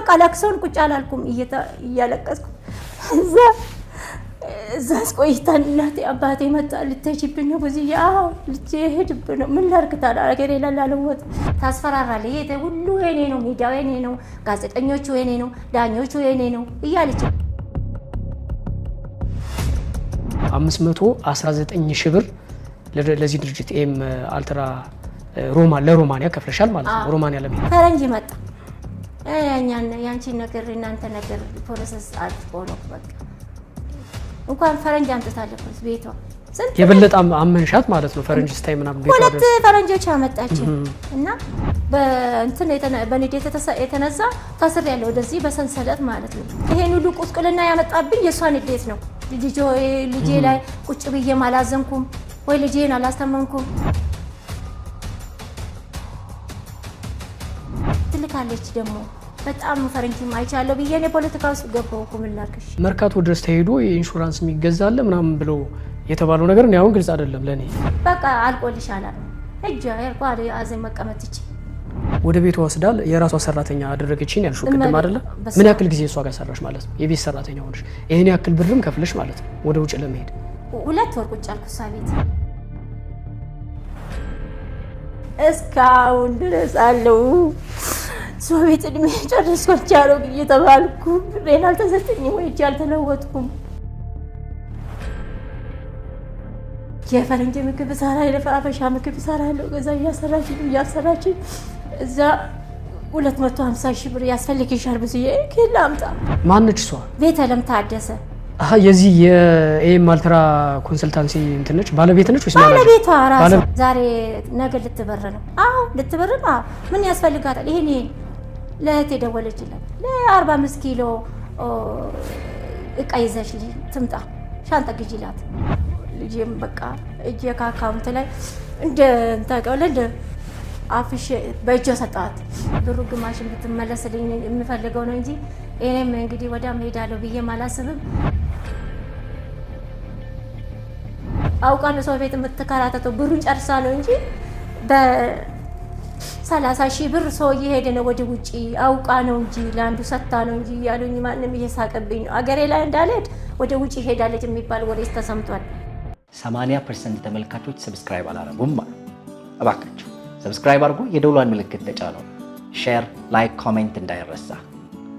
በቃ ለክሶን ቁጭ አላልኩም እያለቀስኩ እዛስ ቆይታን እናቴ አባቴ መጣ ልትሄጂብኝ ነው በዚህ ልትሄጂብኝ ነው ምን ላድርግ ታዲያ አገሬ ላላለወጥ ታስፈራራለህ ይሄ ሁሉ የኔ ነው ሚዲያው የኔ ነው ጋዜጠኞቹ የኔ ነው ዳኞቹ የኔ ነው እያለች 519,000 ብር ለዚህ ድርጅት ኤም አልትራ ለሮማንያ ከፍለሻል ማለት ነው ሮማንያ ለምን ፈረንጅ መጣ ያንቺ ነገር እናንተ ነገር ፕሮሰስ አጥቆ ነው በቃ እንኳን ፈረንጅ አምጥታለች ቤቷ የበለጠ አመንሻት ማለት ነው ፈረንጅ ስታይ ምናምን ቤቷ ሁለት ፈረንጆች አመጣች እና በእንትን በንዴት የተነሳ ታስር ያለው ወደዚህ በሰንሰለት ማለት ነው ይሄን ሁሉ ቁስቁልና ያመጣብኝ የሷ ንዴት ነው ልጄ ላይ ቁጭ ብዬ ማላዘንኩም ወይ ልጄን አላስተማንኩም ትልካለች ደግሞ በጣም ፈረንጅ ማይቻለው በየኔ ፖለቲካ ውስጥ ገባው ኩምላክሽ መርካቶ ድረስ ተሄዶ የኢንሹራንስ የሚገዛለ ምናምን ብለው የተባለው ነገር ነው ያው ግልጽ አይደለም ለኔ በቃ አልቆልሻል እጃ ያልቋል አዘን መቀመጥች ወደ ቤቷ ወስዳል የራሷ ሰራተኛ አደረገችኝ ያልሽው ቅድም አይደለ ምን ያክል ጊዜ እሷ ጋር ሰራሽ ማለት ነው የቤት ሰራተኛ ሆነሽ ይሄን ያክል ብርም ከፍለሽ ማለት ነው ወደ ውጭ ለመሄድ 2 ወር ቁጭ አልኩ ሳቤት እስካሁን ድረስ አለው ሶቤት እድሜ ጨርሶ ቻለው እየተባልኩ ሬናል ተሰጠኝ ወይ ያልተለወጥኩም የፈረንጅ ምግብ ሰራ የለፋፈሻ ምግብ ሰራለው ገዛ ያሰራች እዛ 250,000 ብር ያስፈልግሻል ብዬ ከላምጣ ማንነች እሷ ቤተለም ታደሰ የዚህ የኤም አልትራ ኮንሰልታንሲ እንትነች ባለቤት ነች ወይስ ባለቤቷ ራሱ ዛሬ ነገ ልትበር ነው ልትበር ነው ምን ያስፈልጋታል ይሄን ለእህቴ ደወለችላት ለ45 ኪሎ እቃ ይዘሽ ትምጣ ሻንጣ ግዢላት ልጄም በቃ እጄ ከአካውንት ላይ እንደ እንታቀለ አፍሽ በእጄ ሰጣት ብሩ ግማሽን ብትመለስልኝ የምፈልገው ነው እንጂ እኔም እንግዲህ ወዳ መሄዳለሁ ብዬ ማላስብም አውቃለሁ ሰው ቤት የምትከራተተው ብሩን ጨርሳ ነው እንጂ በ30,000 ብር ሰው እየሄደ ነው ወደ ውጪ አውቃ ነው እንጂ ለአንዱ ሰታ ነው እንጂ ያሉኝ ማንንም እየሳቀብኝ ነው አገሬ ላይ እንዳልሄድ ወደ ውጪ ሄዳለች የሚባል ወሬ ተሰምቷል 80% ተመልካቾች ሰብስክራይብ አላረጉም ማለት እባካችሁ ሰብስክራይብ አድርጉ የደውሏን ምልክት ተጫኑ ሼር ላይክ ኮሜንት እንዳይረሳ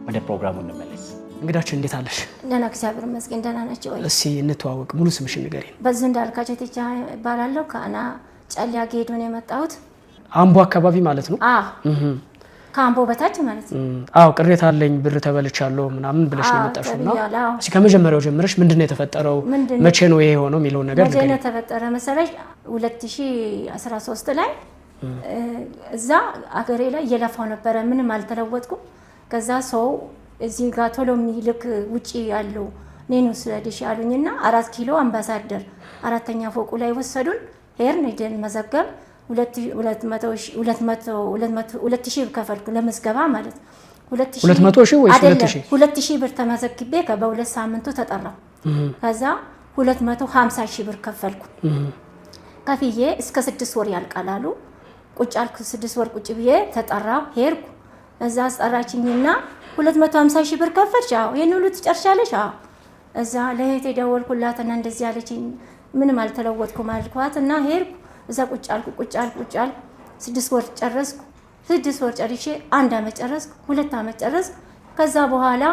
ወደ ፕሮግራሙ እንመለስ እንግዳችን እንዴት አለሽ ደህና እግዚአብሔር ይመስገን ደህና ናችሁ ወይ እሺ እንተዋወቅ ሙሉ ስምሽን ንገሪኝ በዚህ እንዳልካቸው ተቻ ባላለው ካና ጫሊያ ጌዶ ነው የመጣሁት አምቦ አካባቢ ማለት ነው ካምቦ በታች ማለት ነው አው ቅሬታ አለኝ ብር ተበልቻለሁ ምናምን ብለሽ ነው የመጣሽውና እሺ ከመጀመሪያው ጀምረሽ ምንድነው የተፈጠረው መቼ ነው ይሄ ሆኖ የሚለው ነገር ነገር ነው ተፈጠረ መሰለሽ 2013 ላይ እዛ አገሬ ላይ እየለፋው ነበር ምንም አልተለወጥኩም ከዛ ሰው እዚህ ጋር ቶሎ የሚልክ ውጪ ያለው ኔኑ ስለዲሽ ያሉኝና 4 ኪሎ አምባሳደር አራተኛ ፎቁ ላይ ወሰዱን ሄርን ደን መዘገብ 200,000 ከፈልኩ ለመስገባ ማለት 200,000 ወይስ 200,000 ብር ተመዘግቤ በሁለት ሳምንቱ ተጠራው ከዛ 250,000 ብር ከፈልኩ ከፍዬ እስከ 6 ወር ያልቃላሉ ቁጭ አልኩ 6 ወር ቁጭ ብዬ ተጠራው ሄርኩ እዛ አስጠራችኝና 250,000 ብር ከፈልሽ አዎ የኔ ሁሉ ትጨርሻለሽ አዎ እዛ ለእህቴ ደወልኩላትና እንደዚህ ያለችኝ ምንም አልተለወጥኩም አልኳትና ሄርኩ እዛ ቁጭ አልኩ 6 ወር ጨረስኩ 6 ወር ጨርሼ 1 አመት ጨረስኩ 2 አመት ጨረስኩ ከዛ በኋላ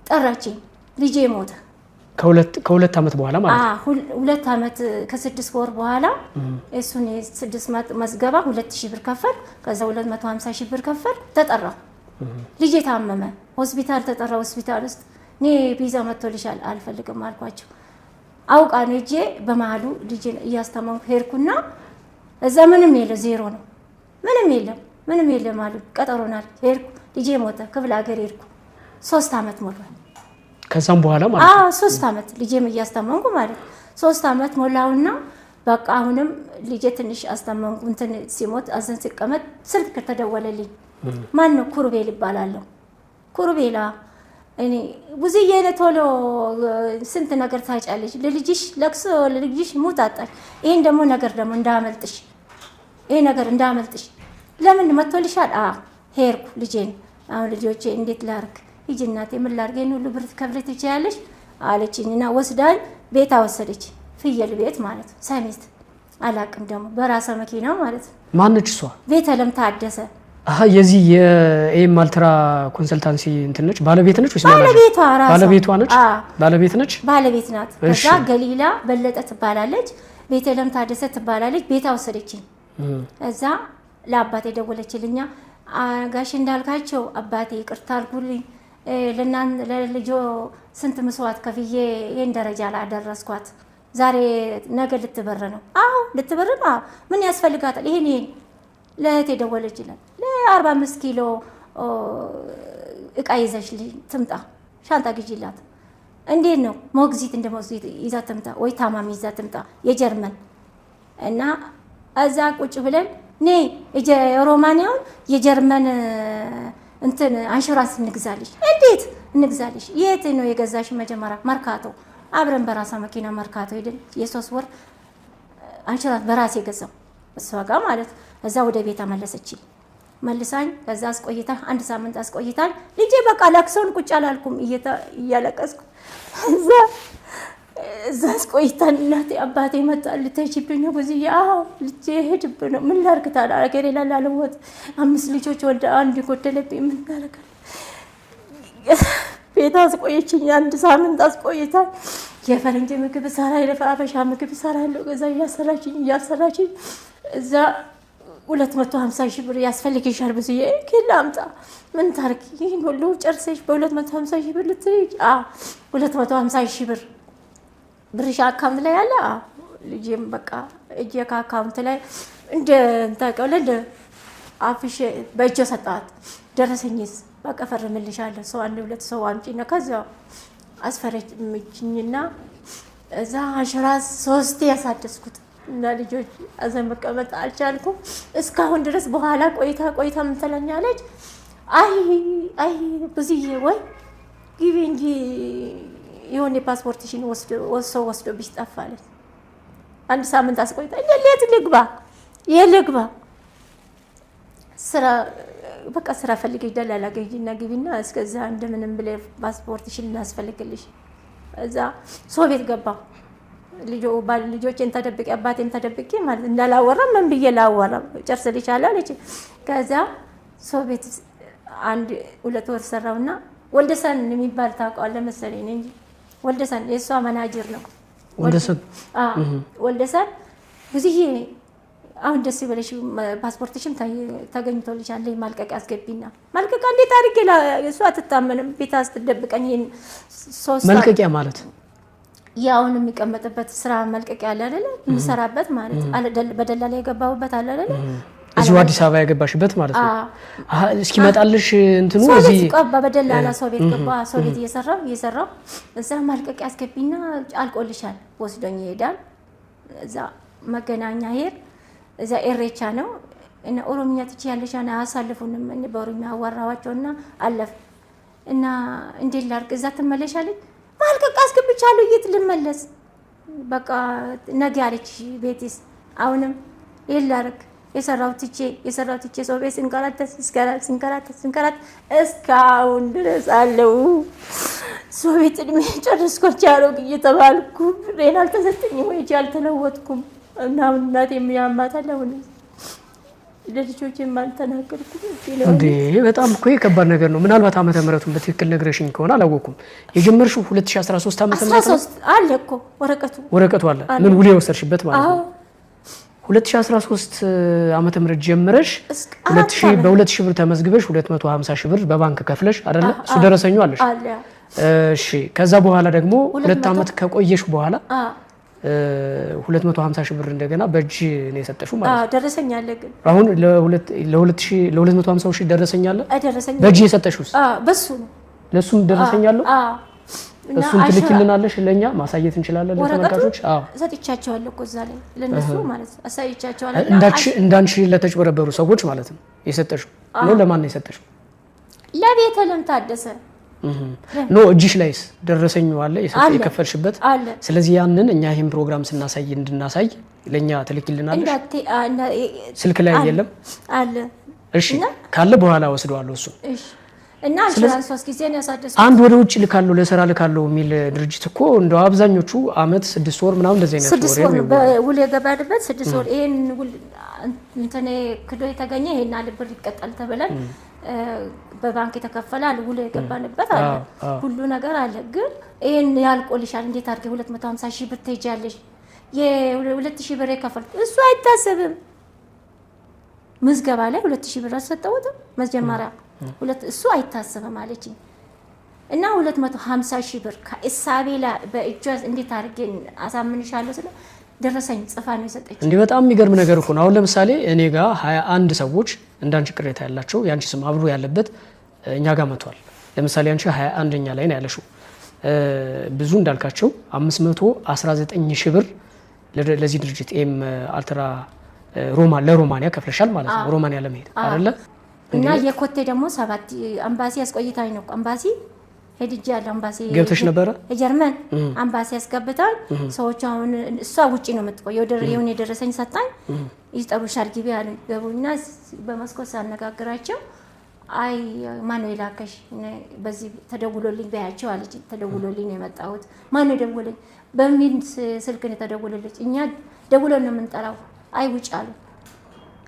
ጠራችኝ ልጄ ሞተ ከሁለት አመት በኋላ ማለት ነው 2 አመት ከ6 ወር በኋላ እሱን 6 መስገባ 2,000 ብር ከፈል ከዛ 250,000 ብር ከፈል ተጠራው ልጄ ታመመ ሆስፒታል ተጠራ ሆስፒታል ውስጥ ኔ ቪዛ መጥቶልሻል አልፈልግም አልኳቸው አውቃ ነው እጄ በመሃሉ ልጄን እያስተማንኩ ሄርኩና እዛ ምንም የለ ዜሮ ነው ምንም የለም አሉ ቀጠሮናል ሄርኩ ልጄ ሞተ ክፍለ ሀገር ሄርኩ 3 አመት ሞላው ከዛም በኋላ ማለት ነው 3 አመት ልጄም እያስተማንኩ ማለት 3 አመት ሞላውና በቃ አሁንም ልጄ ትንሽ አስተማንኩ እንትን ሲሞት አዘን ሲቀመጥ ስልክ ተደወለልኝ ማን ነው ኩርቤል ይባላል ኩርቤላ እኔ ብዙዬ ቶሎ ስንት ነገር ታጫለሽ ለልጅሽ ለክሶ ለልጅሽ ሞት አጣሽ ይሄን ደግሞ ነገር ደግሞ እንዳመልጥሽ ይሄ ነገር እንዳመልጥሽ ለምን መጥቶልሻል ሄርኩ ልጄን አሁን ልጆቼ እንዴት ላርግ? ሂጂ እናቴ ምን ላርግ? ይሄን ሁሉ ብር ትከፍል ትችያለሽ አለችኝና ወስዳኝ ቤት አወሰደች። ፍየል ቤት ማለት ሰሚት አላቅም ደግሞ በራሷ መኪና ማለት ማነች እሷ? ቤተለም ታደሰ የዚህ የኤም አልትራ ኮንሰልታንሲ እንትን ነች ባለቤት ነች ወይስ ባለቤቷ ራሷ ባለቤቷ ነች? ባለቤት ነች ባለቤት ናት። ከዛ ገሊላ በለጠ ትባላለች፣ ቤተለም ታደሰ ትባላለች። ቤት አወሰደችኝ። እዛ ለአባቴ ደወለችልኛ ጋሽ እንዳልካቸው አባቴ ይቅርታ አልኩልኝ ለልጆ ስንት መስዋዕት ከፍዬ ይሄን ደረጃ ላይ አደረስኳት። ዛሬ ነገ ልትበር ነው። አዎ ልትበር ነው። ምን ያስፈልጋታል? ይሄን ለእህቴ ደወለችልኝ። ለ45 ኪሎ እቃ ይዘሽልኝ ትምጣ፣ ሻንጣ ግዢላት። እንዴት ነው ሞግዚት እንደ ሞግዚት ይዛ ትምጣ ወይ ታማሚ ይዛ ትምጣ የጀርመን እና እዛ ቁጭ ብለን ነይ ሮማንያውን የጀርመን እንትን አንሹራንስ እንግዛልሽ። እንዴት እንግዛልሽ? የት ነው የገዛሽ? መጀመሪያ መርካቶ አብረን በራሳ መኪና መርካቶ ሄደን የ3 ወር አንሹራንስ በራሴ ገዛው እሷ ጋር ማለት። እዛ ወደ ቤት አመለሰችኝ። መልሳኝ ከዛ አስቆይታ 1 ሳምንት አስቆይታኝ ልጄ በቃ ለቅሶን ቁጭ አላልኩም እያለቀስኩ እዛ አስቆይታኝ እናቴ አባቴ መጣ ልትሄጂብኝ ነው ብዙ ልጄ ሄድብኝ ነው ምን ላድርግ ታዲያ አገሬ ላይ ላለወጥ 5 ልጆች ወልዳ አንድ ጎደለብኝ ምን ታደርጋለህ? ቤት አስቆየችኝ 1 ሳምንት አስቆይታኝ የፈረንጅ ምግብ ሰራይ ለአበሻ ምግብ ሰራይ ለገዛ እያሰራችኝ እዛ 250 ሺህ ብር ያስፈልግሻል ብዙዬ ከላ አምጣ ምን ታርክ ይሄን ሁሉ ጨርሰሽ በ250 ሺህ ብር ልትይ 250 ሺህ ብር ብርሽ አካውንት ላይ ያለ ልጄም በቃ እጄ ከአካውንት ላይ እንደ እንታቀለ እንደ አፍሽ በእጄ ሰጣት። ደረሰኝስ በቃ ፈርምልሻለሁ ሰው 1-2 ሰው አምጪና ከዛ አስፈረምችኝና እዛ አሽራስ 3 ያሳደስኩት እና ልጆች አዘን መቀመጥ አልቻልኩም እስካሁን ድረስ። በኋላ ቆይታ ምን ትለኛለች? አይ ብዙዬ ወይ ግቢ እንጂ የሆነ ፓስፖርትሽን ወስዶ ቢስጠፋለች 1 ሳምንት አስቆይታ እንዴት ልግባ ስራ በቃ ስራ ፈልገሽ ደላላ ገዢና ግቢና እስከዛ እንደምንም ብለሽ ፓስፖርትሽን እናስፈልግልሽ። እዛ ሰው ቤት ገባ ልጆቼን ተደብቄ አባቴን ተደብቄ ማለት እንዳላወራ ምን ብዬ ላወራ ጨርሰልሻለሁ አለች። ከዛ ሰው ቤት 1-2 ወር ሰራውና ወልደሰን የሚባል ታውቀዋለህ መሰለኝ እንጂ ወልደሰን የሷ መናጀር ነው። ወልደሰን ብዙዬ አሁን ደስ ይበለሽ ፓስፖርትሽም ተገኝቶልሻል ማልቀቂያ አስገቢና ማልቀቂያ እንዴት አድርጌ እሷ አትታመንም ቤት አስተደብቀኝ ይሄን 3 መልቀቂያ ማለት ያውን የሚቀመጥበት ስራ መልቀቂያ አለ አይደል? የምሰራበት ማለት በደላላ የገባሁበት አለ አይደል? እዚሁ አዲስ አበባ ያገባሽበት ማለት ነው። እስኪ መጣልሽ እንትኑ እዚህ ቀባ በደላላ ሰው ቤት ገባ። ሰው ቤት እየሰራው እዛ ማልቀቂያ አስገቢና አልቆልሻል ወስዶኝ ይሄዳል። እዛ መገናኛ ሄር እዛ ኤሬቻ ነው እና ኦሮሚያ ትችያለሽ እና አሳልፉንም እኔ በኦሮሚያ አዋራዋቸውና አለፍ እና እንዴት ላድርግ እዛ ትመለሻለች ማልቀቂያ አስገብቻለሁ የት ልመለስ በቃ ነገ አለች ቤትስ አሁንም ይላርክ የሰራው ትቼ ሰው ቤት ስንከራተት እስካሁን ድረስ አለው ሰው ቤት እድሜ ጨርስኩት ያለው እየተባልኩ ሬናል ተሰጠኝ ወይ አልተለወጥኩም እና እናቴ የሚያማታል አሁን ለልጆቼ ማልተናገርኩ እንዴ በጣም እኮ የከባድ ነገር ነው። ምናልባት ዓመተ ምህረቱን በትክክል ነግረሽኝ ከሆነ አላወኩም። የጀመርሽው 2013 ዓመተ ምህረት 13 አለ እኮ ወረቀቱ አለ ምን ውል የወሰድሽበት ማለት ነው። 2013 ዓመተ ምህረት ጀምረሽ 2000 በ2000 ብር ተመዝግበሽ 250 ሺህ ብር በባንክ ከፍለሽ አይደለ? እሱ ደረሰኙ አለሽ? አለ። እሺ ከዛ በኋላ ደግሞ 2 ዓመት ከቆየሽ በኋላ 250 ሺህ ብር እንደገና በእጅ ነው የሰጠሽው ማለት ነው። ደረሰኝ አለ ግን አሁን ለ250 ሺህ ደረሰኝ አለ? በእጅ የሰጠሽውስ? በሱ ነው። ለሱም ደረሰኝ አለው? እሱን ትልኪልናለሽ ለኛ ማሳየት እንችላለን ለተመልካቾች? ሰጥቻቸዋለሁ እኮ እዛ ላይ ለነሱ ማለት አሳይቻቸዋለሁ። እንዳንቺ ለተጭበረበሩ ሰዎች ማለት ነው የሰጠሽው ነው? ለማን ነው የሰጠሽው? ለቤተለም ታደሰ ኖ እጅሽ ላይስ ደረሰኝ አለ የከፈልሽበት? ስለዚህ ያንን እኛ ይሄን ፕሮግራም ስናሳይ እንድናሳይ ለኛ ትልኪልናለሽ? ስልክ ላይ የለም አለ። እሺ ካለ በኋላ ወስደዋለሁ እሱ። እና ኢንሹራንስ 3 ጊዜ ነው ያሳደስኩት። አንድ ወደ ውጭ ልካለው ለስራ ልካለው የሚል ድርጅት እኮ እንደው አብዛኞቹ አመት 6 ወር ምናምን እንደዚህ አይነት 6 ወር በውል የገባንበት 6 ወር ይሄን ውል እንተኔ ክዶ የተገኘ ይሄን አልብር ይቀጣል ተብለን በባንክ የተከፈላል ውል የገባንበት አለ ሁሉ ነገር አለ። ግን ይሄን ያልቆልሻል እንዴት አድርገ 250 ሺህ ብር ትሄጃለሽ የ2000 ብር የከፈልኩ እሱ አይታሰብም። ምዝገባ ላይ 2000 ብር አሰጠውት መጀመሪያ እሱ አይታሰብም አለችኝ እና 250 ሺህ ብር ከኢሳቤ ላይ በእጇ እንዴት አድርገን አሳምንሻለሁ ስለ ደረሰኝ ጽፋ ነው የሰጠች። እንዴ በጣም የሚገርም ነገር እኮ ነው። አሁን ለምሳሌ እኔ ጋር 21 ሰዎች እንዳንቺ ቅሬታ ያላቸው ያንቺ ስም አብሮ ያለበት እኛ ጋር መጥቷል። ለምሳሌ አንቺ 21ኛ ላይ ነው ያለሽው። ብዙ እንዳልካቸው 519 ሺህ ብር ለዚህ ድርጅት ኤም አልትራ ለሮማኒያ ከፍለሻል ማለት ነው። ሮማኒያ ለመሄድ አይደለ? እና የኮቴ ደግሞ 7 አምባሲ ያስቆይታኝ ነው። አምባሲ ሄድጄ ያለ አምባሲ ገብተሽ ነበረ? የጀርመን አምባሲ ያስገብታል። ሰዎች አሁን እሷ ውጪ ነው የምትቆየው። የሆነ የደረሰኝ ሰጣኝ። ይጠሩሻል ግቢ አለ። ገቡና በመስኮት ሳነጋግራቸው አይ ማነው የላከሽ በዚህ ተደውሎልኝ በያቸው አለች። ተደውሎልኝ ነው የመጣሁት። ማነው ደወለኝ? በሚል ስልክ ነው ተደውሎልኝ። እኛ ደውለን ነው የምንጠራው። አይ ውጭ አሉ።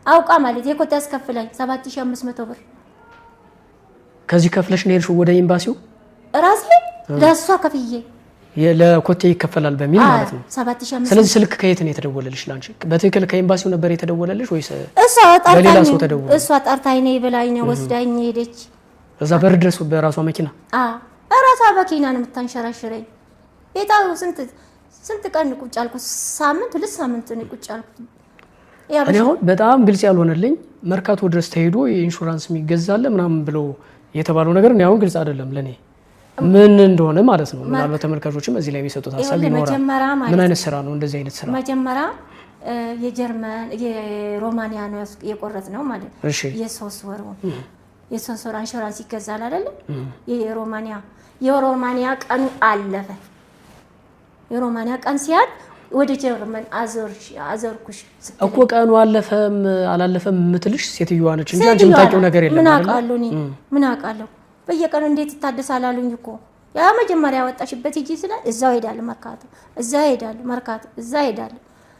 አውቃ ማለት የኮቴ ያስከፍላኝ 7500 ብር ከዚህ ከፍለሽ ነው የሄድሽው ወደ ኤምባሲው? ራሴ ለሷ ከፍዬ ለኮቴ ይከፈላል በሚል ማለት ነው 7500። ስለዚህ ስልክ ከየት ነው የተደወለልሽ ላንቺ? በትክክል ከኤምባሲው ነበር የተደወለልሽ ወይስ እሷ ጠርታኝ? እሷ ጠርታኝ ነው ብላኝ ነው ወስዳኝ ሄደች። እዛ በር ድረስ በራሷ መኪና? ራሷ መኪና ነው የምታንሸራሽረኝ። የታው ስንት ቀን ቁጭ አልኩ? ሳምንት 2 ሳምንት ነው ቁጭ አልኩ። እኔ አሁን በጣም ግልጽ ያልሆነልኝ መርካቶ ድረስ ተሄዶ የኢንሹራንስ የሚገዛለ ምናምን ብሎ የተባለው ነገር ነው አሁን ግልጽ አይደለም ለኔ ምን እንደሆነ ማለት ነው። ምናልባት ተመልካቾችም እዚህ ላይ የሚሰጡት ሀሳብ ይኖራል። ምን አይነት ስራ ነው እንደዚህ አይነት ስራ? መጀመሪያ የጀርመን የሮማኒያ ነው የቆረጥ ነው ማለት የሶስት ወር ኢንሹራንስ ይገዛል አይደል? የሮማኒያ ቀኑ አለፈ። የሮማኒያ ቀን ሲያል ወደ ጀርመን አዘርኩሽ እኮ ቀኑ አለፈም አላለፈም የምትልሽ ሴትዮዋ ነች እንጂ አንቺ የምታውቂው ነገር የለም አይደል? ምን አውቃለሁ በየቀኑ እንዴት ይታደሳል አሉኝ እኮ። ያ መጀመሪያ ያወጣሽበት ሂጂ ስለ እዛው ሄዳል መርካቶ፣ እዛው ሄዳል መርካቶ፣ እዛው ሄዳል።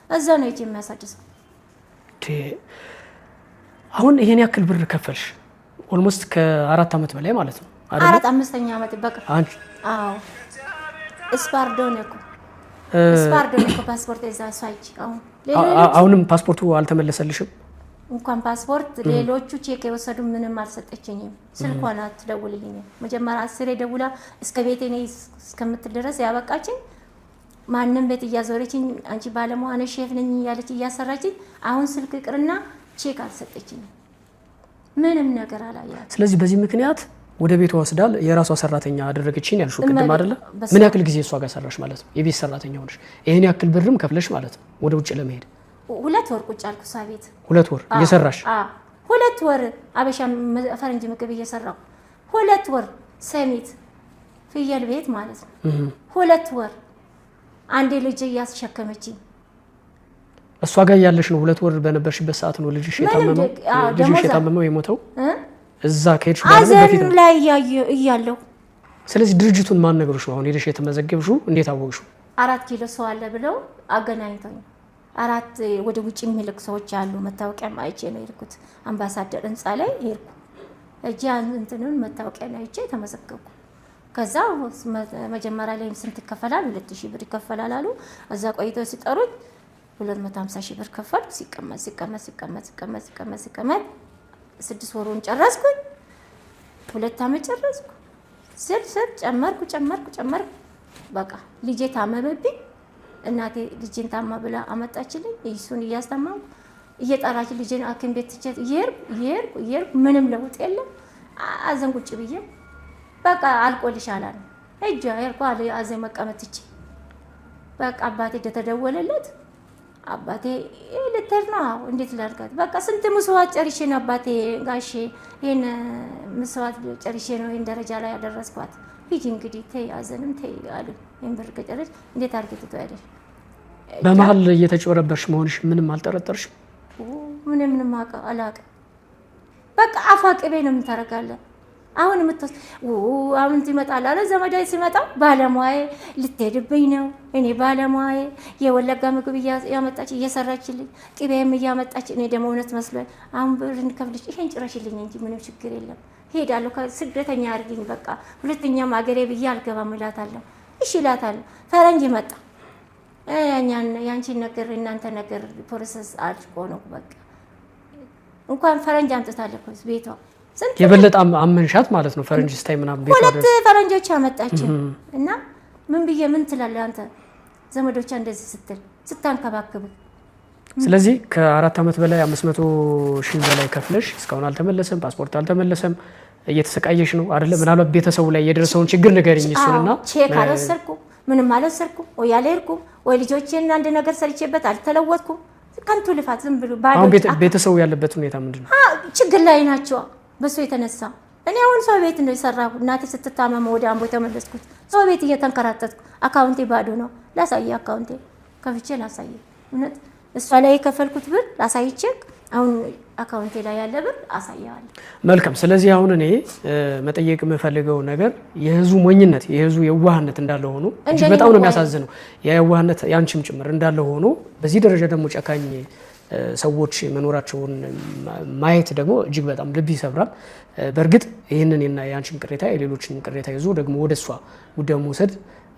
እዛው ነው የሚያሳድሰው። አሁን ይሄን ያክል ብር ከፈልሽ ኦልሞስት ከ4 አመት በላይ ማለት ነው አይደል? 4-5ኛ አመት በቃ። አዎ ስፓርዶን እኮ ፓስፖርት እዛ ሳይች አሁንም ፓስፖርቱ አልተመለሰልሽም? እንኳን ፓስፖርት ሌሎቹ ቼክ የወሰዱ ምንም አልሰጠችኝም። ስልኳን አትደውልልኝ። መጀመሪያ 10 ደውላ እስከ ቤቴ ነኝ እስከምትደረስ ያበቃችኝ። ማንንም ቤት እያዞረችኝ አንቺ ባለሙያ ነሽ ሼፍ ነኝ ያለች እያሰራችኝ። አሁን ስልክ ቅርና ቼክ አልሰጠችኝም። ምንም ነገር አላያት። ስለዚህ በዚህ ምክንያት ወደ ቤቷ ወስዳል የራሷ ሰራተኛ አደረገችኝ ያልሽው ቅድም አይደለ? ምን ያክል ጊዜ እሷ ጋር ሰራሽ ማለት ነው? የቤት ሰራተኛ ሆነሽ ይሄን ያክል ብርም ከፍለሽ ማለት ነው ወደ ውጭ ለመሄድ? 2 ወር ቁጭ አልኩ እሷ ቤት። 2 ወር እየሰራሽ? 2 ወር አበሻ ፈረንጅ ምግብ እየሰራው 2 ወር ሰሚት ፍየል ቤት ማለት ነው። 2 ወር አንዴ ልጅ እያስሸከመችኝ እሷ ጋር ያለሽ ነው። 2 ወር በነበርሽበት ሰዓት ነው ልጅሽ የታመመው የሞተው? እዛ ከሄድሽ በኋላ በፊት ነው ላይ እያለሁ። ስለዚህ ድርጅቱን ማን ነገሮች ነው አሁን ሄደሽ የተመዘገብሽው? እንዴት አወቅሽው? 4 ኪሎ ሰው አለ ብለው አገናኝቶኝ 4 ወደ ውጭ የሚልክ ሰዎች አሉ። መታወቂያ አይቼ ነው የሄድኩት። አምባሳደር ህንፃ ላይ ሄድኩ። እጄ እንትኑን መታወቂያ አይቼ ተመዘገብኩ። ከዛ መጀመሪያ ላይ ስንት ይከፈላል? 2000 ብር ይከፈላል አሉ። እዛ ቆይተው ሲጠሩኝ 250 ሺህ ብር ከፈልኩ። ሲቀመጥ 6 ወሩን ጨረስኩኝ። 2 አመት ጨረስኩ። ስል ጨመርኩ። በቃ ልጄ ታመመብኝ። እናቴ ልጄን ታማ ብላ አመጣችልኝ። እሱን እያስተማምኩ እየጠራች ልጄን ሐኪም ቤት ትቼ እየሄድኩ ምንም ለውጥ የለም። አዘን ቁጭ ብዬ በቃ አልቆልሻል አለ። እጇ ሄድኩ አዘን መቀመጥ ትቼ በቃ አባቴ እንደተደወለለት አባቴ ልትሄድ ነው? እንዴት ላድርጋት? በቃ ስንት መስዋዕት ጨርሼ ነው አባቴ ጋሼ ይሄን መስዋዕት ጨርሼ ነው ይሄን ደረጃ ላይ ያደረስኳት። ሂጂ እንግዲህ ተይ አዘንም ተይ አሉ። ይሄን ብር ከጨረሽ እንዴት አድርገሽ ትተያለሽ? በመሀል እየተጨወረበሽ መሆንሽ ምንም አልጠረጠርሽም? ምንም አላውቅም። በቃ አፋቅቤ ነው የምታረጋለ አሁን የምትወስድ አሁን ይመጣል አለ ዘመዳይ ሲመጣ ባለሙያዬ ልትሄድብኝ ነው እኔ ባለሙያዬ የወለጋ ምግብ ያመጣች እየሰራችልኝ ቅቤም እያመጣች እኔ ደግሞ እውነት መስሎኝ አሁን ብር እንከፍልሽ ይሄን ጭራሽልኝ እንጂ ምንም ችግር የለም ሄዳለሁ ከስደተኛ አድርጊኝ በቃ ሁለተኛም አገሬ ብዬ አልገባም እላታለሁ እሺ እላታለሁ ፈረንጅ መጣ ያንቺን ነገር እናንተ ነገር ፕሮሰስ አድርጎ ነው በቃ እንኳን ፈረንጅ አምጥታለች ቤቷ የበለጠ አመንሻት ማለት ነው ፈረንጅ ስታይ ምናምን ቤቷ ሁለት ፈረንጆች አመጣች እና ምን ብዬ ምን ትላለህ አንተ ዘመዶቿ እንደዚህ ስትል ስታንከባክብ ስለዚህ ከ4 አመት በላይ 500,000 በላይ ከፍለሽ እስካሁን አልተመለሰም ፓስፖርት አልተመለሰም እየተሰቃየሽ ነው አይደለ ምናልባት ቤተሰቡ ላይ የደረሰውን ችግር ንገሪኝ እሱንና ቼክ አልወሰድኩም ምንም አልወሰድኩም ወይ አልሄድኩም ወይ ልጆቼን አንድ ነገር ሰርቼበት አልተለወጥኩም ከንቱ ልፋት ዝም ብሎ ባዶ ቤተሰቡ ያለበት ሁኔታ ምንድነው ችግር ላይ ናቸው በሱ የተነሳ እኔ አሁን ሰው ቤት ነው የሰራሁ እናቴ ስትታመም ወደ አምቦ ተመለስኩት ሰው ቤት እየተንከራተትኩ አካውንቴ ባዶ ነው ላሳይ አካውንቴ ከፍቼ ላሳይ እውነት እሷ ላይ የከፈልኩት ብር ላሳይቼ አሁን አካውንቴ ላይ ያለ ብር አሳያለሁ መልካም ስለዚህ አሁን እኔ መጠየቅ የምፈልገው ነገር የህዝቡ ሞኝነት የህዝቡ የዋህነት እንዳለ ሆኖ እጅግ በጣም ነው የሚያሳዝነው የዋህነት ያንቺም ጭምር እንዳለ ሆኖ በዚህ ደረጃ ደግሞ ጨካኝ ሰዎች መኖራቸውን ማየት ደግሞ እጅግ በጣም ልብ ይሰብራል በእርግጥ ይሄንን እና ያንቺን ቅሬታ የሌሎችን ቅሬታ ይዞ ደግሞ ወደሷ ጉዳዩ መውሰድ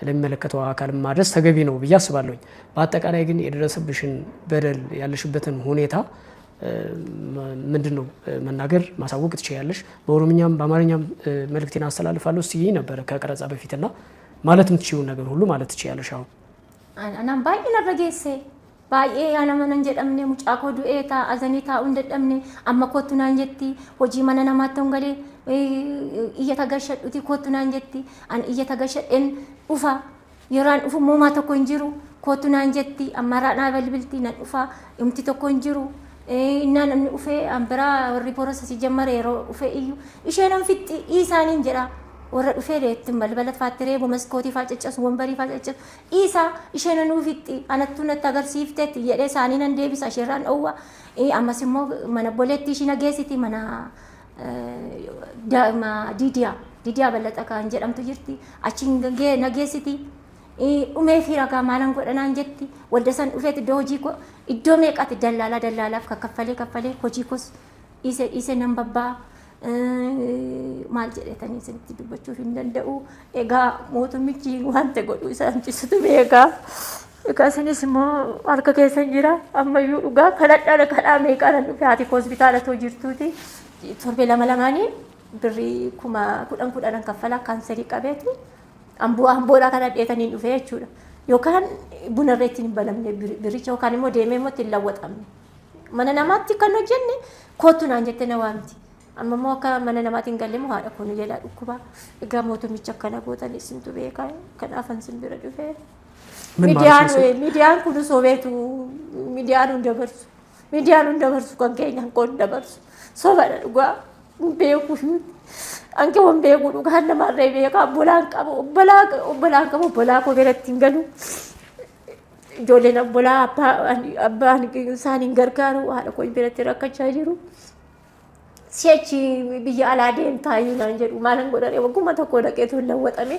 ለሚመለከተው አካል ማድረስ ተገቢ ነው ብዬ አስባለሁ በአጠቃላይ ግን የደረሰብሽን በደል ያለሽበትን ሁኔታ ምንድነው መናገር ማሳወቅ ትችያለሽ በኦሮምኛም በአማርኛም መልእክቴን አስተላልፋለሁ እስቲ ነበር ከቀረጻ በፊትና ማለት የምትችይው ነገር ሁሉ ማለት ትችያለሽ አሁን አናም ባይና ረጌሴ ባዬ ያለማን እንጀደምኔ ሙጫኮ ዱኤታ አዘኒታ እንደደምኔ አመኮቱና እንጀቲ ወጂ ማናና ማተንገሌ እየተገሸዱቲ ኮቱና እንጀቲ አን እየተገሸደን ኡፋ የራን ኡፉ ሞማ ተኮ እንጅሩ ኮቱና እንጀቲ አማራና በልብልቲ ነን ኡፋ እምቲ ተኮ እንጅሩ እና ነን ኡፌ አምብራ ሪፖርት ሲጀመረ የሮ ኡፌ እዩ እሸነን ፍጥ ኢሳኒ እንጀራ ወረ ኡፌ ለትም በልበለት ፋትሬ በመስኮቲ ፋጨጨስ ወንበሪ ፋጨጨስ ኢሳ እሸነን ፍጥ አነቱነ ተገርሲፍቴት የደሳኒን እንደቢስ አሸራን ኦዋ አማስሞ መነቦለቲ ሽና ጌሲቲ መና ዳማ ዲዲያ በለጠካ እንጀዳምቱ ጅርቲ አቺን ነጌሲቲ ኡሜ ፊራጋ ማላን ጎደና እንጀቲ ወደሰን ኡፌት ዶጂ ኮ ኢዶሜ ቃት ደላላ ከከፈለ ሆጂኮስ ኢሴ ነምበባ ማል ጀደተኒ ስንት ዱበቹ እንደው ኤጋ ሞቱሚቺ ዋንተ ጎዱ ሳንቺስቱ ቤጋ ከሰኒስ ሞ አርከ ከሰንጅራ አመዩ ዱጋ ከለዳለ ከዳሜ ቃረን ፋቲ ሆስፒታል ተጅርቱቲ ቶርቤ ለማላማኒ ብሪ ኩማ ኩዳን ከፈላ ካንሰሪ ቀቤቱ አምቦላ ከዳደተኒ ዱፈያቹ ዮካን ቡነሬቲን በለምኔ ብሪቾ ካንሞ ደሜሞ ትላወጣም ማናናማቲ ከነጀነ ኮቱና እንጀተነ ዋንቲ አመሞ ከማናናማቲን ገለሙ ሀዳ ኮኑ የላ ዱኩባ ጋሞቱ ሚቸከለ ቦታን ስንቱ ቤካ ከናፈን ስንብረ ዱፈ ሚዲያን ኩዱ ሶቤቱ ሚዲያኑ እንደበርሱ ከገኛን ቆን እንደበርሱ ሶባለ ጓ ቤኩ አንke wonbe gudu ganna marre be ka bolan qabo bolako berettingelu jole na bola abba ni sanin gargaru hada ko beretti rakkacha jiru sechi biya aladen tayu nan jedu malan godare waguma ta ko dake to lawatame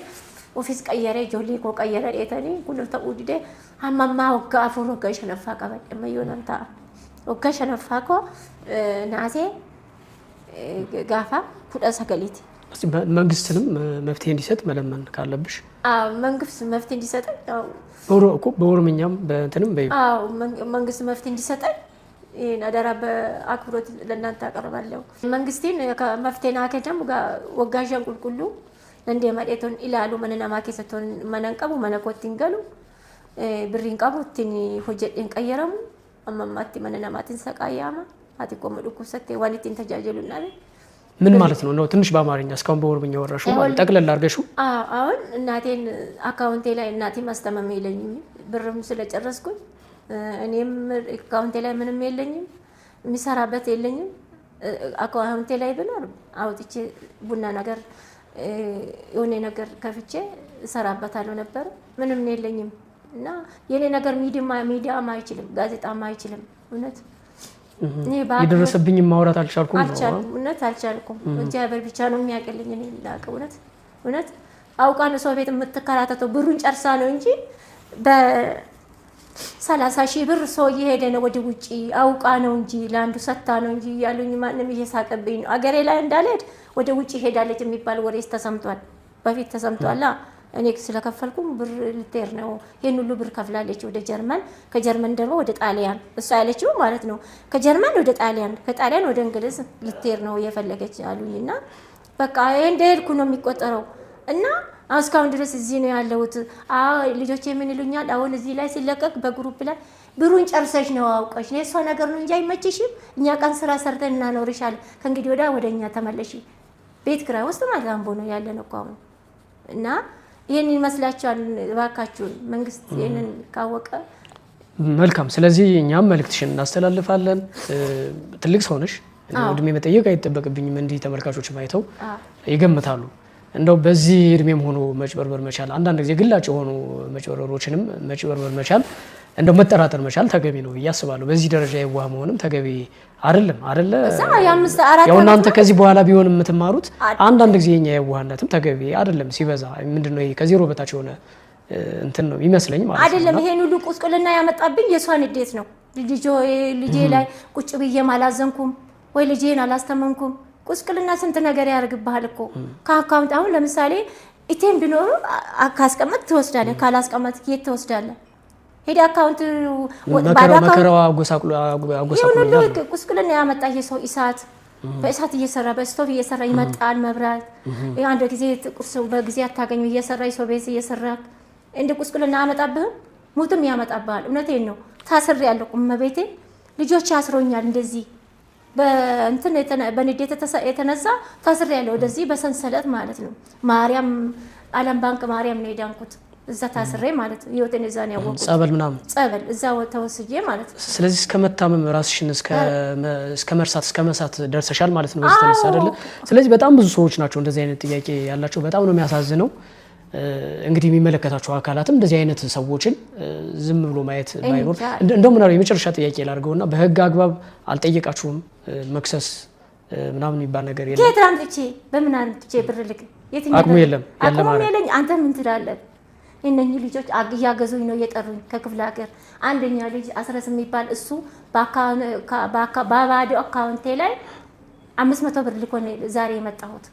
office qayyare jole ko qayyare etani kunu ta udide hamma wagga afuro ga shanafa qabade mayonan ta wagga shanafa ko naase ጋፋ ኩዳ ሰገሊት መንግስትንም መፍትሄ እንዲሰጥ መለመን ካለብሽ መንግስት መፍትሄ እንዲሰጥ በኦሮምኛም በእንተንም መንግስት መፍትሄ እንዲሰጥ አደራ በአክብሮት ለእናንተ አቀርባለሁ መንግስቲን መፍትሄና ከደም ወጋዣን ቁልቁሉ እንደ ማዴቶን ኢላሉ መነና ማከሰቶን መነንቀቡ መነኮቲን ገሉ ብሪን ቀቡቲን ሆጀን ቀየረሙ አማማቲ መነና ማቲን ሰቃያማ አትቆም ዱኩሰቴ ዋሊቲን ተጃጀሉና ምን ማለት ነው ትንሽ በአማርኛ እስካሁን በኦሮምኛ ወራሹ ማለት ጠቅለል አድርገሽው አሁን እናቴን አካውንቴ ላይ እናቴ ማስተማም የለኝም ብርም ስለጨረስኩኝ እኔም አካውንቴ ላይ ምንም የለኝም የሚሰራበት የለኝም አካውንቴ ላይ ብኖር አውጥቼ ቡና ነገር የሆነ ነገር ከፍቼ እሰራበታለሁ ነበር ምንም የለኝም እና የኔ ነገር ሚዲያ ማይችልም ጋዜጣ ማይችልም እውነት የደረሰብኝ ማውራት አልቻልኩም ነው እውነት አልቻልኩም እግዚአብሔር ብቻ ነው የሚያቀልኝ እኔ ላቀው እውነት አውቃ ነው ሰው ቤት የምትከራተተው ብሩን ጨርሳ ነው እንጂ በ30,000 ብር ሰው እየሄደ ነው ወደ ውጪ አውቃ ነው እንጂ ለአንዱ ሰታ ነው እንጂ ያሉኝ ማንንም እየሳቀብኝ ነው አገሬ ላይ እንዳልሄድ ወደ ውጪ ሄዳለች የሚባል ወሬስ ተሰምቷል በፊት ተሰምቷል እኔ ስለከፈልኩም ብር ልትሄድ ነው ይሄን ሁሉ ብር ከፍላለች ወደ ጀርመን ከጀርመን ደግሞ ወደ ጣሊያን እሷ ያለችው ማለት ነው ከጀርመን ወደ ጣሊያን ከጣሊያን ወደ እንግሊዝ ልትሄድ ነው የፈለገች አሉኝና በቃ እንደሄድኩ ነው የሚቆጠረው እና እስካሁን ድረስ እዚህ ነው ያለሁት ልጆቼ ምን ይሉኛል አሁን እዚህ ላይ ሲለቀቅ በግሩፕ ላይ ብሩን ጨርሰሽ ነው አውቀሽ ነው እሷ ነገር ነው እንጂ አይመችሽም እኛ ቀን ስራ ሰርተን እናኖርሻለን ከእንግዲህ ወደኛ ተመለሺ ቤት ኪራይ ውስጥ ማዛምቦ ነው ያለነው አሁን እና ይሄን ይመስላችኋል ባካችሁ መንግስት ይሄንን ካወቀ መልካም ስለዚህ እኛም መልእክትሽን እናስተላልፋለን ትልቅ ሰው ነሽ እድሜ መጠየቅ አይተበቅብኝም እንዲህ ተመልካቾች ማይተው ይገምታሉ እንደው በዚህ እድሜም ሆኖ መጭበርበር መቻል አንዳንድ ጊዜ ግላጭ ሆኖ መጭበርበሮችንም መጭበርበር መቻል እንደው መጠራጠር መቻል ተገቢ ነው ያስባሉ በዚህ ደረጃ የዋህ መሆንም ተገቢ አይደለ ያው እናንተ ከዚህ በኋላ ቢሆን የምትማሩት አንዳንድ ጊዜ የኛ የዋህነትም ተገቢ አይደለም ሲበዛ ምንድነው ይሄ ከዜሮ በታች ሆነ እንትን ነው ይመስለኝ ማለት ነው አይደለም ይሄን ሁሉ ቁስቁልና ያመጣብኝ የሷን እንዴት ነው ልጄ ላይ ቁጭ ብዬ ማላዘንኩም ወይ ልጄን አላስተመንኩም ቁስቁልና ስንት ነገር ያርግብሃል እኮ ከአካውንት አሁን ለምሳሌ ኢቴም ቢኖር ካስቀመጥ ትወስዳለህ ካላስቀመጥ የት ትወስዳለህ ሄዳ አካውንት መከራው አጎሳቁሎ ቁስቁልና ያመጣ የሰው ኢሳት በእሳት እየሰራ በስቶቭ እየሰራ ይመጣል መብራት አንድ ጊዜ ቁርስ በጊዜ አታገኙ እየሰራ የሰው ቤት እየሰራ እንደ ቁስቁልና ያመጣብህ ሙትም ያመጣብሃል እውነቴን ነው ታስር ያለው መቤቴ ልጆች ያስሮኛል እንደዚህ በእንትን በንዴት የተነሳ ታስር ያለው ወደዚህ በሰንሰለት ማለት ነው ማርያም ዓለም ባንክ ማርያም ነው የዳንኩት እዛ ታስሬ ማለት ይወተን እዛን ያወቁ ጸበል እዛ ተወስጄ ማለት ስለዚህ እስከመታመም ራስሽን እስከ መርሳት ደርሰሻል ማለት ነው በዚህ ተነሳ አይደለ ስለዚህ በጣም ብዙ ሰዎች ናቸው እንደዚህ አይነት ጥያቄ ያላቸው በጣም ነው የሚያሳዝነው እንግዲህ የሚመለከታቸው አካላትም እንደዚህ አይነት ሰዎችን ዝም ብሎ ማየት ባይኖር እንደው ምናልባት የመጨረሻ ጥያቄ ላድርገውና በህግ አግባብ አልጠየቃችሁም መክሰስ ምናምን ይባል ነገር የለም ከትራምጥቼ በምን አንጥቼ ብር ልክ የትኛው አቅሙ የለም አንተ ምን ትላለህ እነኚህ ልጆች አግያገዙኝ ነው የጠሩኝ ከክፍለ ሀገር አንደኛ ልጅ አስረስ የሚባል እሱ ባባዶ አካውንቴ ላይ 500 ብር ልኮ ነው ዛሬ የመጣሁት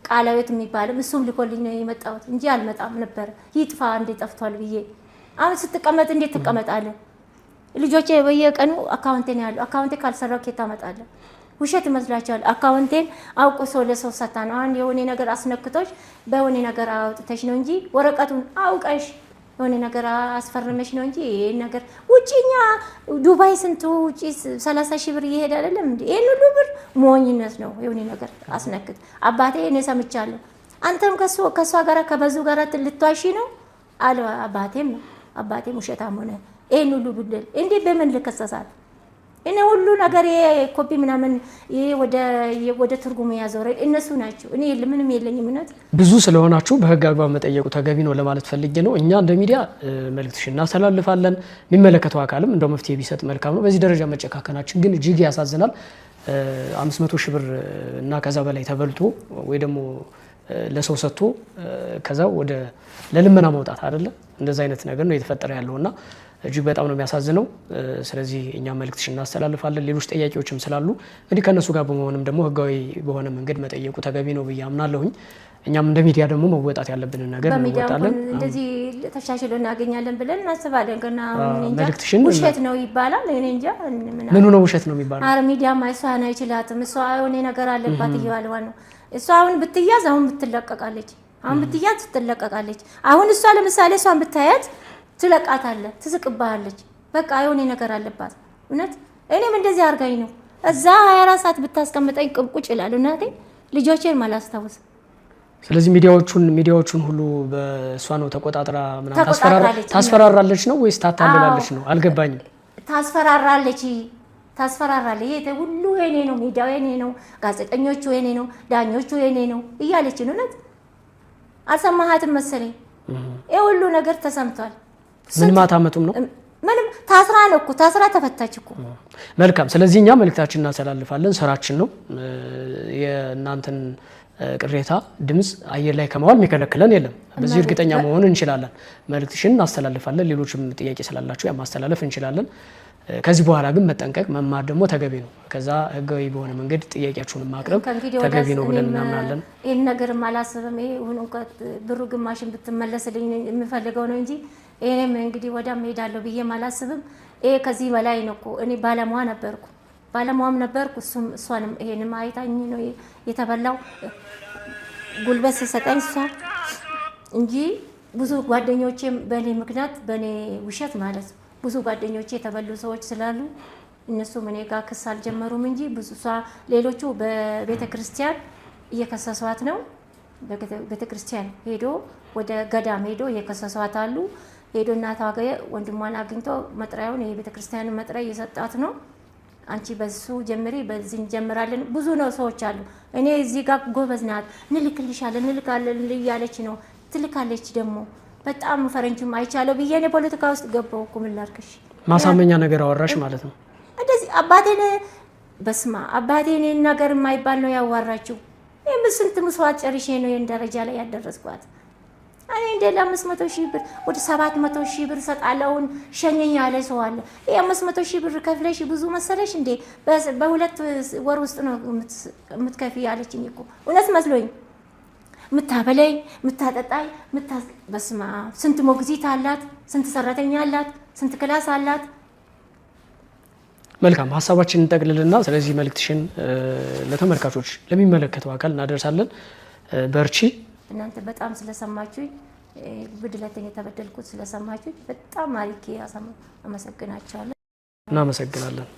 ቃላዊት የሚባልም እሱም ልኮልኝ ነው የመጣሁት እንጂ አልመጣም ነበር ይጥፋ እንደ ጠፍቷል ብዬ አሁን ስትቀመጥ እንዴት ትቀመጣለህ ልጆቼ በየቀኑ አካውንቴ ነው ያለው አካውንቴ ካልሰራው ከታ መጣለ ውሸት ይመስላችኋል አካውንቴን አውቆ ሰው ለሰው ሰጣና አንድ የሆነ ነገር አስነክቶሽ በሆነ ነገር አውጥተሽ ነው እንጂ ወረቀቱን አውቀሽ የሆነ ነገር አስፈርመሽ ነው እንጂ ይሄ ነገር ውጪኛ ዱባይ ስንቱ ውጪ 30,000 ብር ይሄድ አይደለም እንዴ ይሄን ሁሉ ብር ሞኝነት ነው የሆነ ነገር አስነክት አባቴ እኔ ሰምቻለሁ አንተም ከሷ ጋር ከበዙ ጋር ልትዋሺ ነው አለ አባቴም ውሸታም ሆነ ይሄን ሁሉ ብድል እንዴ በምን ልከሰሳት እኔ ሁሉ ነገር የኮፒ ምናምን ወደ ትርጉም ያዘው እነሱ ናቸው እኔ ምንም የለኝም እነት ብዙ ስለሆናችሁ በህግ አግባብ መጠየቁ ተገቢ ነው ለማለት ፈልጌ ነው እኛ እንደ ሚዲያ መልእክትሽን እናስተላልፋለን የሚመለከተው አካልም እንደው መፍትሄ ቢሰጥ መልካም ነው በዚህ ደረጃ መጨካከናችን ግን እጅግ ያሳዝናል 500,000 ብር እና ከዛ በላይ ተበልቶ ወይ ደግሞ ለሰው ሰጥቶ ከዛ ወደ ለልመና መውጣት አይደለ እንደዛ አይነት ነገር ነው የተፈጠረ ያለውና እጅግ በጣም ነው የሚያሳዝነው ስለዚህ እኛ መልእክትሽን እናስተላልፋለን ሌሎች ጥያቄዎችም ስላሉ እንግዲህ ከነሱ ጋር በመሆንም ደግሞ ህጋዊ በሆነ መንገድ መጠየቁ ተገቢ ነው በያምናለሁኝ እኛም እንደ ሚዲያ ደግሞ መወጣት ያለብን ነገር እንወጣለን እንደዚህ ተሻሽሎ እናገኛለን ብለን እናስባለን ገና መልእክትሽን ውሸት ነው ይባላል እኔ እንጃ ምኑ ነው ውሸት ነው የሚባለው አረ ሚዲያ ማይሷና አይችላትም እሷ የሆነ ነገር አለባት ይያልዋ ነው እሷ አሁን ብትያዝ አሁን ብትለቀቃለች አሁን እሷ ለምሳሌ እሷን ብታያት ትለቃታለህ ትስቅባለች በቃ የሆነ ነገር አለባት እውነት እኔም እንደዚህ አርጋኝ ነው እዛ 24 ሰዓት ብታስቀምጠኝ ቁጭ ይላል እናቴ ልጆቼን ማላስታውስ ስለዚህ ሚዲያዎቹን ሁሉ በእሷ ነው ተቆጣጥራ ምናምን ታስፈራራለች ነው ወይስ ታታለላለች ነው አልገባኝም ታስፈራራለች ይሄ ሁሉ የኔ ነው ሚዲያው የኔ ነው ጋዜጠኞቹ የኔ ነው ዳኞቹ የኔ ነው እያለች ነው እውነት አልሰማሃትም መሰለኝ ይሄ ሁሉ ነገር ተሰምቷል ምን ማታመጡም ነው ምንም ታስራ ነው እኮ ታስራ ተፈታች እኮ። መልካም። ስለዚህ እኛ መልእክታችንን እናስተላልፋለን። ስራችን ነው። የእናንተን ቅሬታ ድምጽ አየር ላይ ከማዋል የሚከለክለን የለም። በዚህ እርግጠኛ መሆን እንችላለን። መልእክትሽን እናስተላልፋለን። ሌሎችም ጥያቄ ስላላችሁ ማስተላለፍ እንችላለን። ከዚህ በኋላ ግን መጠንቀቅ መማር ደግሞ ተገቢ ነው። ከዛ ህጋዊ በሆነ መንገድ ጥያቄያችሁን ማቅረብ ተገቢ ነው ብለን እናምናለን። ይሄን ነገር ማላሰብም ይሄ ሁሉ ብሩ ግማሽን ብትመለስልኝ የምፈልገው ነው እንጂ እኔም እንግዲህ ወዳም ሄዳለሁ ብዬ ማላስብም። ይሄ ከዚህ በላይ ነው እኮ እኔ ባለሟም ነበርኩ እሷንም ይሄንም አይታኝ ነው የተበላው ጉልበት ሲሰጠኝ እሷ እንጂ ብዙ ጓደኞቼም በኔ ምክንያት በኔ ውሸት ማለት ነው ብዙ ጓደኞቼ የተበሉ ሰዎች ስላሉ እነሱም እኔ ጋር ክስ አልጀመሩም እንጂ ብዙ ሌሎቹ በቤተ ክርስቲያን እየከሰሷት ነው። ቤተ ክርስቲያን ሄዶ ወደ ገዳም ሄዶ እየከሰሷት አሉ። ሄዶ እናቷ ጋር ወንድሟን አግኝቶ መጥሪያውን የቤተ ክርስቲያንን መጥሪያ እየሰጣት ነው። አንቺ በሱ ጀምሪ በዚህ እንጀምራለን ብዙ ነው ሰዎች አሉ። እኔ እዚህ ጋር ጎበዝ ናት እንልክልሻለን እያለች ነው ትልካለች ደግሞ በጣም ፈረንጅም አይቻለው ብዬ እኔ ፖለቲካ ውስጥ ገባው እኮ ምን ላድርግሽ። ማሳመኛ ነገር አወራሽ ማለት ነው። እንደዚህ አባቴን በስማ አባቴን ነገር የማይባል ነው ያዋራችው። ስንት መስዋዕት ጨርሼ ነው ይሄን ደረጃ ላይ ያደረስኳት። እኔ እንደ 500,000 ብር ወደ 700,000 ብር ሰጣለውን ሸኘኝ ያለ ሰው አለ። ይሄ 500,000 ብር ከፍለሽ ብዙ መሰለሽ እንዴ? በሁለት ወር ውስጥ ነው የምትከፊ ያለችኝ እኮ እውነት መስሎኝ ምታበለኝ ምታጠጣኝ በስማ ስንት ሞግዚት አላት፣ ስንት ሰራተኛ አላት፣ ስንት ክላስ አላት። መልካም ሐሳባችንን እንጠቅልልና ስለዚህ መልእክትሽን ለተመልካቾች ለሚመለከተው አካል እናደርሳለን። በርቺ። እናንተ በጣም ስለሰማችሁኝ በድለተኛ የተበደልኩት ስለሰማችሁኝ በጣም አሪኬ አመሰግናችኋለሁ። እናመሰግናለን።